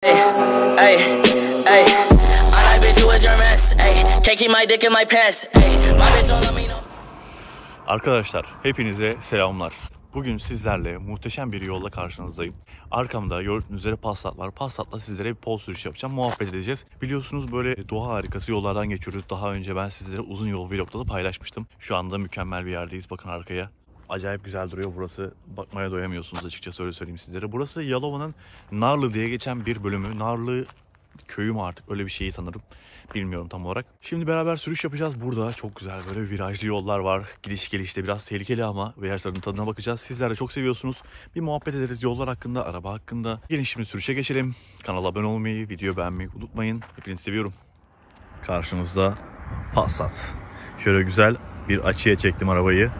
Hey, hey, hey. I like bitch who is your mess. Hey, can't keep my dick in my pants. Hey, my bitch don't let me know. Arkadaşlar hepinize selamlar. Bugün sizlerle muhteşem bir yolla karşınızdayım. Arkamda gördüğünüz üzere Passat var. Passat'la sizlere bir pol sürüş yapacağım. Muhabbet edeceğiz. Biliyorsunuz böyle doğa harikası yollardan geçiyoruz. Daha önce ben sizlere uzun yol vlogda da paylaşmıştım. Şu anda mükemmel bir yerdeyiz. Bakın arkaya. Acayip güzel duruyor burası. Bakmaya doyamıyorsunuz açıkçası, öyle söyleyeyim sizlere. Burası Yalova'nın Narlı diye geçen bir bölümü. Narlı köyü mü artık, öyle bir şeyi sanırım. Bilmiyorum tam olarak. Şimdi beraber sürüş yapacağız. Burada çok güzel böyle virajlı yollar var. Gidiş gelişte biraz tehlikeli ama virajların tadına bakacağız. Sizler de çok seviyorsunuz. Bir muhabbet ederiz yollar hakkında, araba hakkında. Gelin şimdi sürüşe geçelim. Kanala abone olmayı, video beğenmeyi unutmayın. Hepinizi seviyorum. Karşınızda Passat. Şöyle güzel bir açıya çektim arabayı.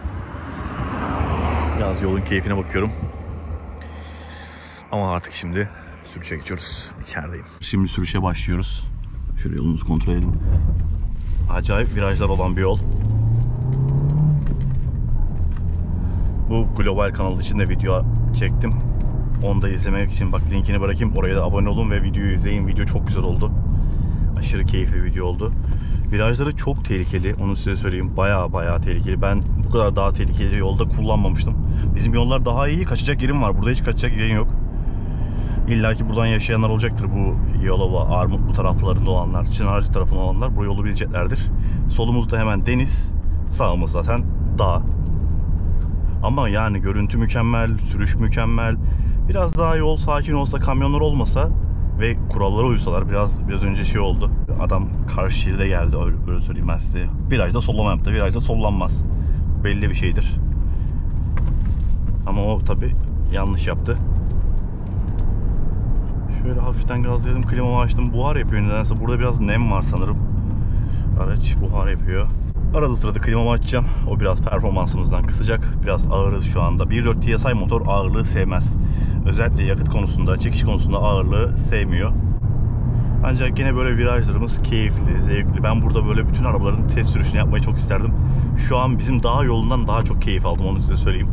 Biraz yolun keyfine bakıyorum. Ama artık şimdi sürüşe geçiyoruz. İçerideyim. Şimdi sürüşe başlıyoruz. Şöyle yolumuzu kontrol edelim. Acayip virajlar olan bir yol. Bu Global kanalı için de video çektim. Onu da izlemek için bak linkini bırakayım. Oraya da abone olun ve videoyu izleyin. Video çok güzel oldu. Aşırı keyifli bir video oldu. Virajları çok tehlikeli. Onu size söyleyeyim. Bayağı tehlikeli. Ben bu kadar daha tehlikeli yolda kullanmamıştım. Bizim yollar daha iyi. Kaçacak yerim var. Burada hiç kaçacak yerin yok. İlla ki buradan yaşayanlar olacaktır. Bu Yalova, Armutlu taraflarında olanlar, Çınarcık tarafında olanlar bu yolu bileceklerdir. Solumuzda hemen deniz, sağımız zaten dağ. Ama yani görüntü mükemmel, sürüş mükemmel. Biraz daha yol sakin olsa, kamyonlar olmasa ve kurallara uysalar, biraz önce şey oldu. Adam karşı şeride geldi, öyle söyleyeyim ben size. Virajda sollama yaptı. Virajda sollanmaz. Belli bir şeydir. Ama o tabi yanlış yaptı. Şöyle hafiften gazlayalım. Klimamı açtım. Buhar yapıyor nedense. Burada biraz nem var sanırım. Araç buhar yapıyor. Arada sırada klimamı açacağım. O biraz performansımızdan kısacak. Biraz ağırız şu anda. 1.4 TSI motor ağırlığı sevmez. Özellikle yakıt konusunda, çekiş konusunda ağırlığı sevmiyor. Ancak yine böyle virajlarımız keyifli, zevkli. Ben burada böyle bütün arabaların test sürüşünü yapmayı çok isterdim. Şu an bizim dağ yolundan daha çok keyif aldım, onu size söyleyeyim.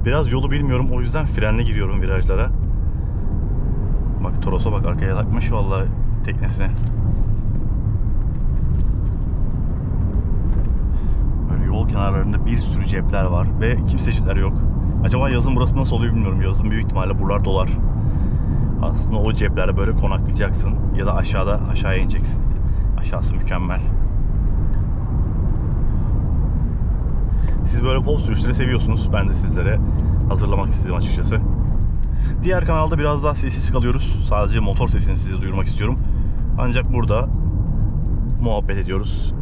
Biraz yolu bilmiyorum, o yüzden frenle giriyorum virajlara. Bak Toros'a bak, arkaya takmış vallahi teknesine. Böyle yol kenarlarında bir sürü cepler var ve kimsecikler yok. Acaba yazın burası nasıl oluyor bilmiyorum. Yazın büyük ihtimalle buralar dolar. Aslında o ceplerde böyle konaklayacaksın ya da aşağıya ineceksin. Aşağısı mükemmel. Siz böyle pol sürüşleri seviyorsunuz. Ben de sizlere hazırlamak istedim açıkçası. Diğer kanalda biraz daha sessiz kalıyoruz. Sadece motor sesini size duyurmak istiyorum. Ancak burada muhabbet ediyoruz.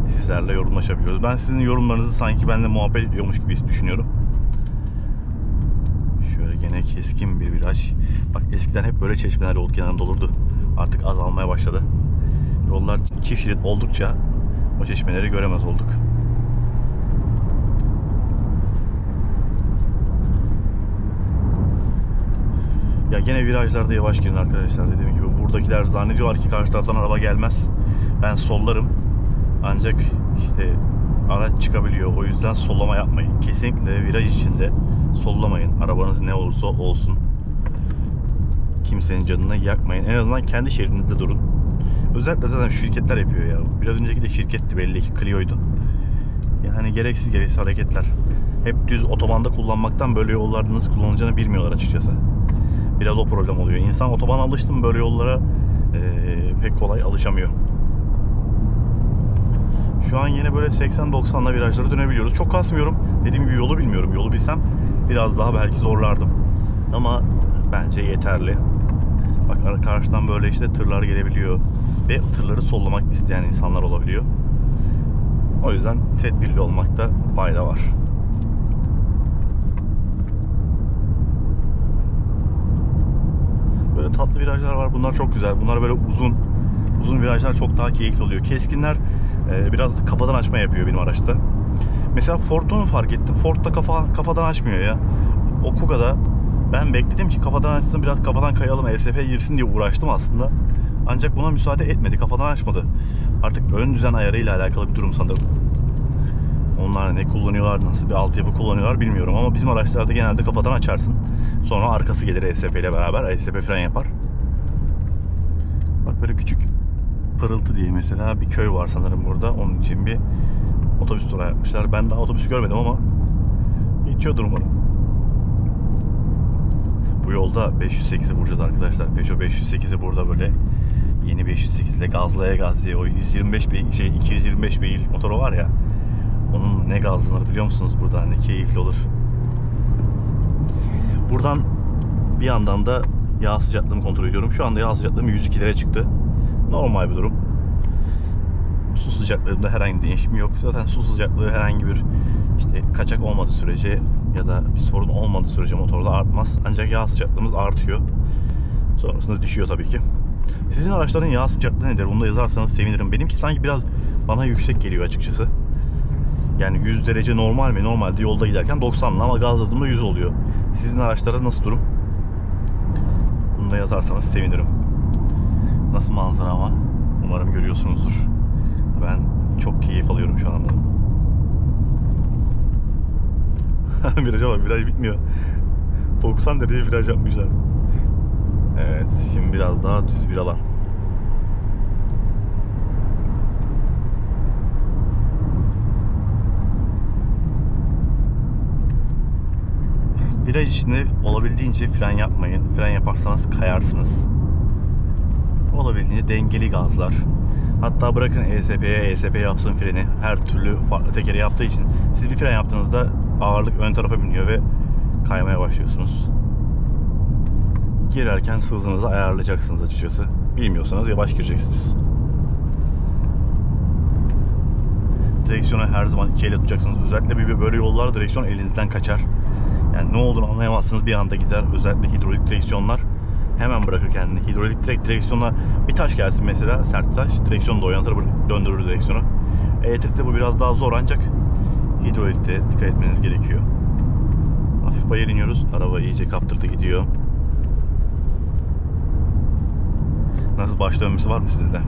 Sizlerle yorumlaşabiliyoruz. Ben sizin yorumlarınızı sanki benimle muhabbet ediyormuş gibi düşünüyorum. Şöyle gene keskin bir viraj. Bak eskiden hep böyle çeşmeler yol kenarında olurdu. Artık azalmaya başladı. Yollar çift şerit oldukça o çeşmeleri göremez olduk. Ya gene virajlarda yavaş girin arkadaşlar, dediğim gibi. Buradakiler zannediyorlar ki karşı taraftan araba gelmez. Ben sollarım. Ancak işte araç çıkabiliyor. O yüzden sollama yapmayın. Kesinlikle viraj içinde sollamayın. Arabanız ne olursa olsun. Kimsenin canını yakmayın. En azından kendi şeridinizde durun. Özellikle zaten şirketler yapıyor ya. Biraz önceki de şirketti belli ki. Clio'ydu. Yani gereksiz hareketler. Hep düz otobanda kullanmaktan böyle yollarda nasıl kullanılacağını bilmiyorlar açıkçası. Biraz o problem oluyor. İnsan otobana alıştı mı böyle yollara pek kolay alışamıyor. Şu an yine böyle 80-90'la virajları dönebiliyoruz. Çok kasmıyorum. Dediğim gibi yolu bilmiyorum. Yolu bilsem biraz daha belki zorlardım. Ama bence yeterli. Bak karşıdan böyle işte tırlar gelebiliyor. Ve tırları sollamak isteyen insanlar olabiliyor. O yüzden tedbirli olmakta fayda var. Böyle tatlı virajlar var. Bunlar çok güzel. Bunlar böyle uzun virajlar çok daha keyifli oluyor. Keskinler biraz kafadan açma yapıyor benim araçta. Mesela Ford'u mu fark ettim? Ford'da kafadan açmıyor ya. O Kuga'da ben bekledim ki kafadan açsın, biraz kafadan kayalım, ESF'ye girsin diye uğraştım aslında. Ancak buna müsaade etmedi. Kafadan açmadı. Artık ön düzen ayarıyla alakalı bir durum sanırım. Onlar ne kullanıyorlar, nasıl bir altyapı kullanıyorlar bilmiyorum ama bizim araçlarda genelde kafadan açarsın. Sonra arkası gelir ESP ile beraber. ESP fren yapar. Bak böyle küçük Pırıltı diye mesela bir köy var sanırım burada. Onun için bir otobüs durağı yapmışlar. Ben daha otobüsü görmedim ama geçiyordur umarım. Bu yolda 508'i vuracağız arkadaşlar. Peugeot 508'i burada böyle yeni 508 ile gazlaya gazlaya o 225 beygir motoru var ya. Onun ne gazlanır biliyor musunuz burada? Ne keyifli olur. Buradan bir yandan da yağ sıcaklığımı kontrol ediyorum. Şu anda yağ sıcaklığım 102'lere çıktı. Normal bir durum. Su sıcaklığında herhangi bir değişim yok. Zaten su sıcaklığı herhangi bir kaçak olmadığı sürece ya da bir sorun olmadığı sürece motorda artmaz. Ancak yağ sıcaklığımız artıyor. Sonrasında düşüyor tabii ki. Sizin araçların yağ sıcaklığı nedir? Bunu da yazarsanız sevinirim. Benimki sanki biraz bana yüksek geliyor açıkçası. Yani 100 derece normal mi? Normalde yolda giderken 90'lı ama gazladığımda 100 oluyor. Sizin araçlarda nasıl durum? Bunu da yazarsanız sevinirim. Nasıl manzara ama? Umarım görüyorsunuzdur. Ben çok keyif alıyorum şu anda. Viraja bak, viraj bitmiyor. 90 derece viraj yapmışlar. Evet, şimdi biraz daha düz bir alan. Viraj içinde olabildiğince fren yapmayın. Fren yaparsanız kayarsınız. Olabildiğince dengeli gazlar. Hatta bırakın ESP yapsın freni. Her türlü farklı tekeri yaptığı için siz bir fren yaptığınızda ağırlık ön tarafa biniyor ve kaymaya başlıyorsunuz. Girerken hızınızı ayarlayacaksınız açıkçası. Bilmiyorsanız yavaş gireceksiniz. Direksiyonu her zaman iki elle tutacaksınız. Özellikle böyle yollar direksiyon elinizden kaçar. Yani ne olduğunu anlayamazsınız, bir anda gider. Özellikle hidrolik direksiyonlar hemen bırakır kendini. Hidrolik direksiyonla bir taş gelsin mesela, sert bir taş, direksiyonu da oynatır, döndürür direksiyonu. Elektrikte bu biraz daha zor ancak hidrolikte dikkat etmeniz gerekiyor. Hafif bayır iniyoruz. Araba iyice kaptırdı gidiyor. Nasıl, baş dönmesi var mı sizde?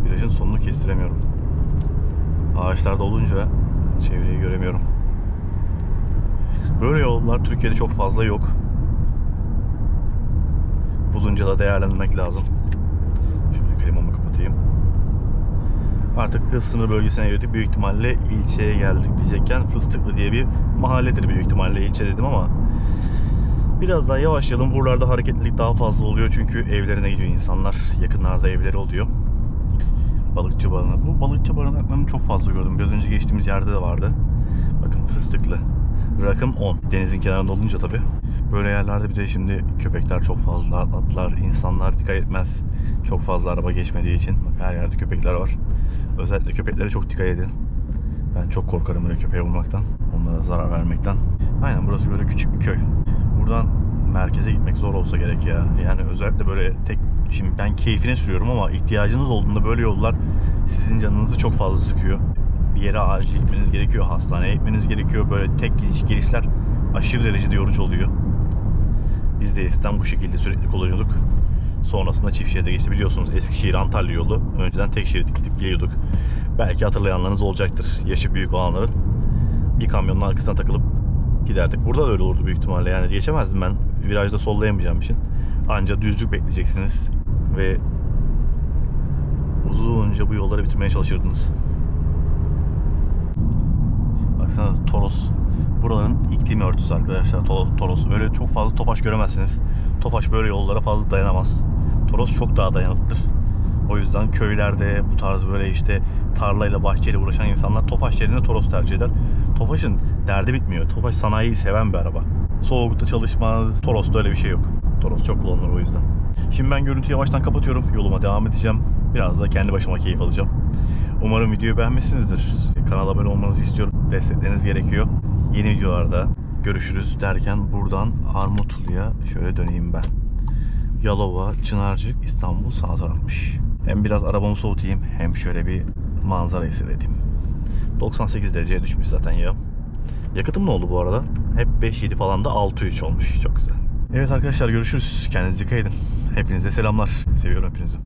Virajın sonunu kestiremiyorum. Ağaçlarda olunca çevreyi göremiyorum. Böyle yollar Türkiye'de çok fazla yok. Bulunca da değerlendirmek lazım. Şöyle klimamı kapatayım. Artık hız sınır bölgesine girdik. Büyük ihtimalle ilçeye geldik diyecekken Fıstıklı diye bir mahalledir büyük ihtimalle, ilçe dedim ama biraz daha yavaşlayalım. Buralarda hareketlilik daha fazla oluyor çünkü evlerine gidiyor insanlar. Yakınlarda evleri oluyor. Balıkçı barınağı. Bu balıkçı barınaklarını çok fazla gördüm. Biraz önce geçtiğimiz yerde de vardı. Bakın Fıstıklı. Rakım 10. Denizin kenarında olunca tabii. Böyle yerlerde bir de şimdi köpekler çok fazla, atlar, insanlar dikkat etmez. Çok fazla araba geçmediği için. Bak her yerde köpekler var. Özellikle köpeklere çok dikkat edin. Ben çok korkarım böyle köpeğe vurmaktan. Onlara zarar vermekten. Aynen, burası böyle küçük bir köy. Buradan merkeze gitmek zor olsa gerek ya. Yani özellikle böyle şimdi ben keyfine sürüyorum ama ihtiyacınız olduğunda böyle yollar sizin canınızı çok fazla sıkıyor. Bir yere acil gitmeniz gerekiyor, hastaneye gitmeniz gerekiyor. Böyle tek gelişler aşırı derecede yorucu oluyor. Biz de eskiden bu şekilde sürekli kullanıyorduk. Sonrasında çift şeride geçti, biliyorsunuz Eskişehir-Antalya yolu. Önceden tek şerit gidip geliyorduk. Belki hatırlayanlarınız olacaktır. Yaşı büyük olanların. Bir kamyonun arkasına takılıp giderdik. Burada da öyle olurdu büyük ihtimalle. Yani geçemezdim ben. Virajda sollayamayacağım için. Anca düzlük bekleyeceksiniz. Ve uzunca bu yolları bitirmeye çalışırdınız. Baksana Toros. Buraların iklim örtüsü arkadaşlar. Toros. Öyle çok fazla Tofaş göremezsiniz. Tofaş böyle yollara fazla dayanamaz. Toros çok daha dayanıklıdır. O yüzden köylerde bu tarz böyle tarlayla bahçeyle uğraşan insanlar Tofaş yerine Toros tercih eder. Tofaş'ın derdi bitmiyor. Tofaş sanayiyi seven bir araba. Soğukta çalışmaz. Toros'ta öyle bir şey yok. Toros çok kullanılır o yüzden. Şimdi ben görüntüyü yavaştan kapatıyorum. Yoluma devam edeceğim. Biraz da kendi başıma keyif alacağım. Umarım videoyu beğenmişsinizdir. Kanala abone olmanızı istiyorum. Destekleriniz gerekiyor. Yeni videolarda görüşürüz derken buradan Armutlu'ya şöyle döneyim ben. Yalova, Çınarcık, İstanbul sağ tarafmış. Hem biraz arabamı soğutayım hem şöyle bir manzarayı seyredeyim. 98 dereceye düşmüş zaten ya. Yakıtım ne oldu bu arada? Hep 5.7 falan da 6.3 olmuş. Çok güzel. Evet arkadaşlar, görüşürüz. Kendinize dikkat edin. Hepinize selamlar. Seviyorum hepinizi.